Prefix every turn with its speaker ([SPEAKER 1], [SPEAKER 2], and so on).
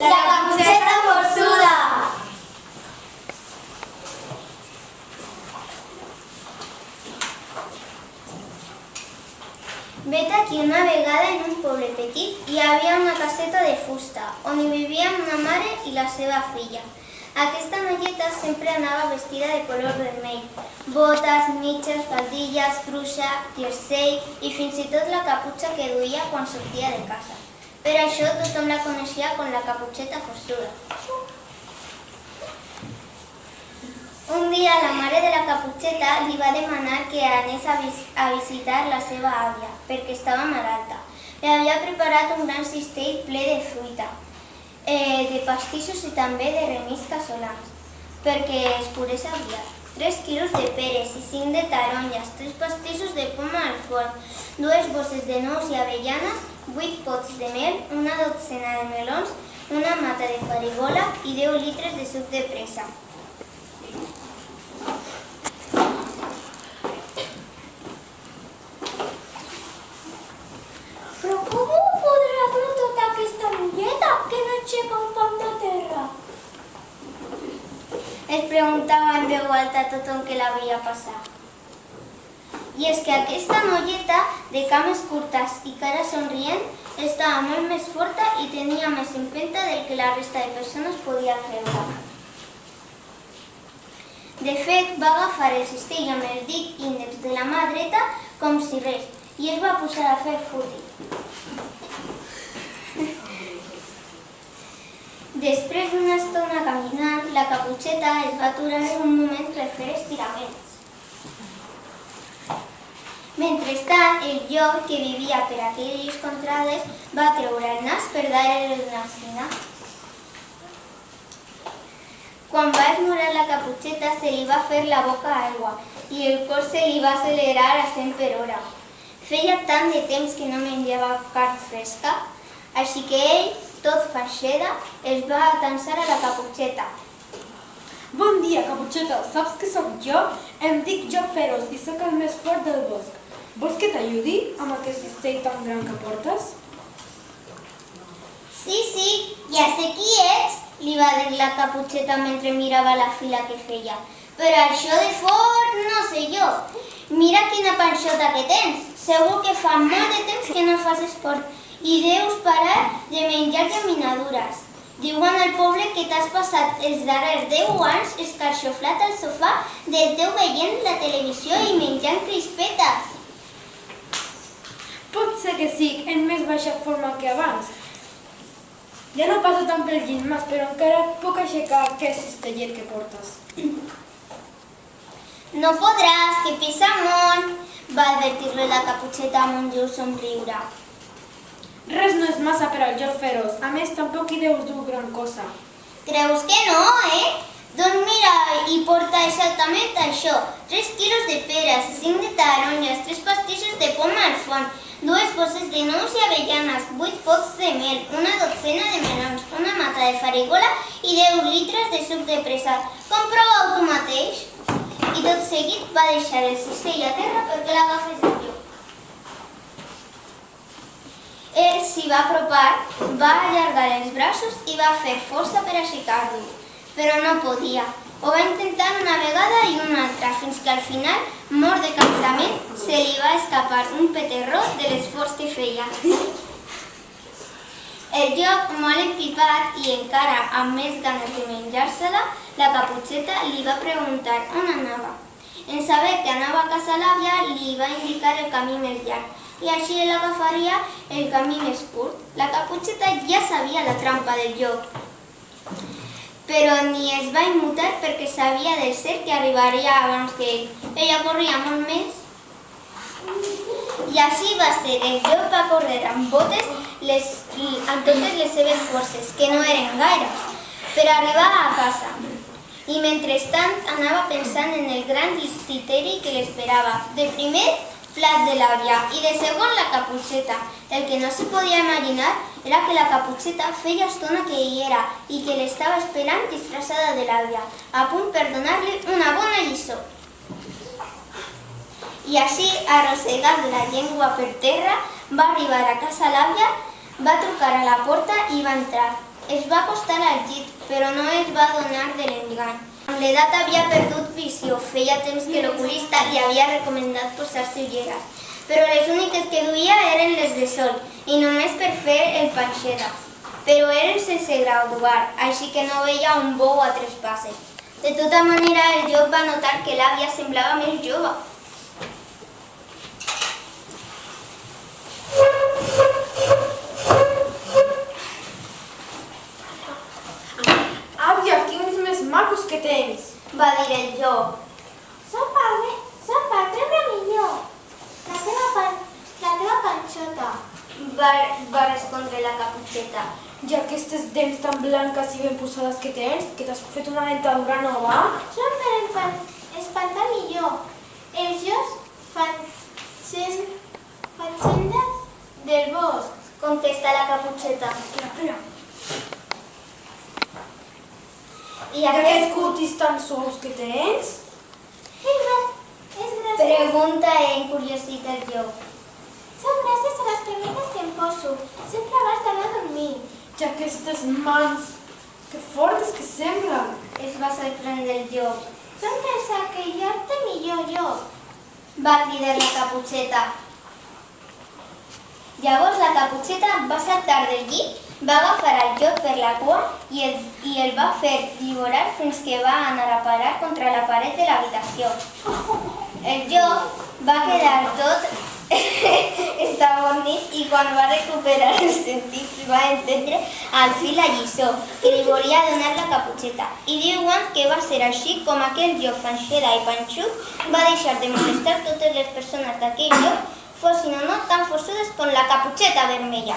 [SPEAKER 1] La Caputxeta forçuda! Vet aquí una vegada en un poble petit hi havia una caseta de fusta on hi vivien una mare i la seva filla. Aquesta noieta sempre anava vestida de color vermell, botes, mitges, faldilles, bruixa, jersei i fins i tot la caputxa que duia quan sortia de casa. Per això tothom la coneixia com la Caputxeta forçuda. Un dia la mare de la Caputxeta li va demanar que anés a visitar la seva àvia, perquè estava malalta. Li havia preparat un gran cistell ple de fruita, de pastissos i també de remis casolans, perquè es pogués aviar. 3 quilos de peres i 5 de taronges, 3 pastissos de poma al forn, 2 bosses de nous i avellanes, 8 pots de mel, una dotzena de melons, una mata de farigola i 10 litres de suc de presa.
[SPEAKER 2] Però com ho podrà dur tota aquesta mulleta que no aixeca un pam de terra?
[SPEAKER 1] Es preguntava en veu alta a tothom que la veia passar. I és que aquesta noieta, de cames curtes i cara somrient, estava molt més forta i tenia més empenta del que la resta de persones podia creure. De fet, va agafar el cistell amb el dit índex de la mà dreta com si res i es va posar a fer footing. Després d'una estona caminant, la Caputxeta es va aturar un moment per fer estiraments. Mentrestant, el llop, que vivia per aquelles contrades, va treure el nas per dar-li una estina. Quan va esmorar la Caputxeta, se li va fer la boca aigua i el cor se li va accelerar a 100 per hora. Feia tant de temps que no menjava carn fresca, així que ell, tot faixeda, es va atansar a la Caputxeta.
[SPEAKER 3] Bon dia, Caputxeta. Saps que sóc jo? Em dic Job Feroç i sóc el més fort del bosc. Vols que t'ajudi amb aquest cistell tan gran que portes?
[SPEAKER 1] Sí, ja sé qui ets, li va dir la Caputxeta mentre mirava la fila que feia. Però això de fort no sé jo. Mira quina panxota que tens. Segur que fa molt de temps que no fas esport i deus parar de menjar llaminadures. Diuen al poble que t'has passat els darrers 10 anys escarxoflat al sofà del teu veient la televisió i menjant crispetes.
[SPEAKER 3] Pot ser que sí, en més baixa forma que abans. Ja no passo tant pel gimnàs, però encara puc aixecar aquest cistellet que portes.
[SPEAKER 1] No podràs, que pesa molt, va advertir-li la Caputxeta amb un lleu somriure.
[SPEAKER 3] Res no és massa per al Job Feroç. A més, tampoc hi deus dur gran cosa.
[SPEAKER 1] Creus que no, Doncs mira, hi porta exactament això. 3 quilos de peres, 5 de taronges, 3 pastissos de poma al forn, 2 bosses de nous i avellanes, 8 pots de mel, una dotzena de melons, una mata de farigola i 10 litres de suc de presa. Comprova-ho tu mateix. I tot seguit va deixar el cistell a terra perquè l'agafés el llop. Ell s'hi va apropar, va allargar els braços i va fer força per aixecar-lo, però no podia. Ho va intentar una vegada i una altra, fins que al final, mort de cansament, se li va escapar un peterró de l'esforç que feia. El llop, molt empipat i encara amb més ganes de menjar-se-la, la Caputxeta li va preguntar on anava. En saber que anava a casa l'àvia, li va indicar el camí més llarg i així ell agafaria el camí més curt. La Caputxeta ja sabia la trampa del llop, però ni es va immutar perquè sabia del cert que arribaria abans que ell. Ella corria molt més. I així va ser. El llop va córrer amb botes amb totes les seves forces, que no eren gaires, per arribar a casa. I mentrestant anava pensant en el gran criteri que l'esperava. De primer, plat de l'àvia i de segon la Caputxeta. El que no se podia imaginar era que la Caputxeta feia estona que hi era i que l'estava esperant disfressada de l'àvia, a punt per donar-li una bona lliçó. I així, arrossegant la llengua per terra, va arribar a casa l'àvia, va trucar a la porta i va entrar. Es va acostar al llit, però no es va adonar de l'engany. Amb l'edat havia perdut visió, feia temps que l'oculista li havia recomandat posar-se ulleres, però les úniques que duia eren les de sol, i només per fer el panxeta. Però eren sense graduar, així que no veia un bou a 3 passes. De tota manera, el llop va notar que l'àvia semblava més jove.
[SPEAKER 3] Àvia, quins més macos que tens!
[SPEAKER 1] Va dir el llop.
[SPEAKER 2] Sopa, treu-me millor. La teva panxota.
[SPEAKER 1] Va respondre la Caputxeta.
[SPEAKER 3] I aquestes dents tan blanques i ben posades que tens, que t'has fet una dentadura nova?
[SPEAKER 2] Són per espantar millor. Els llops fan celdes del bosc.
[SPEAKER 1] Contesta la Caputxeta.
[SPEAKER 3] Espera.
[SPEAKER 1] I
[SPEAKER 3] I aquests
[SPEAKER 1] aquest
[SPEAKER 3] cutis tan suaus que tens?
[SPEAKER 2] És gràcies.
[SPEAKER 1] pregunta encuriosit el llop.
[SPEAKER 2] Són gràcies a les cremetes que em poso. Sempre abans d'anar a dormir.
[SPEAKER 3] I aquestes mans, que fortes que semblen!
[SPEAKER 1] Es va sorprendre el llop.
[SPEAKER 2] Són per saquejar-te millor, llop.
[SPEAKER 1] Va cridar la Caputxeta. Llavors la Caputxeta va saltar del llit, va agafar el llop per la cua i el va fer lliborar fins que va anar a parar contra la paret de l'habitació. El llop va quedar tot estabornit i quan va recuperar els sentits va entendre al fi la lliçó que li volia donar la Caputxeta. I diuen que va ser així com aquell llop fanxera i panxut va deixar de molestar totes les persones d'aquell llop, fossin o no tan forçudes com la Caputxeta vermella.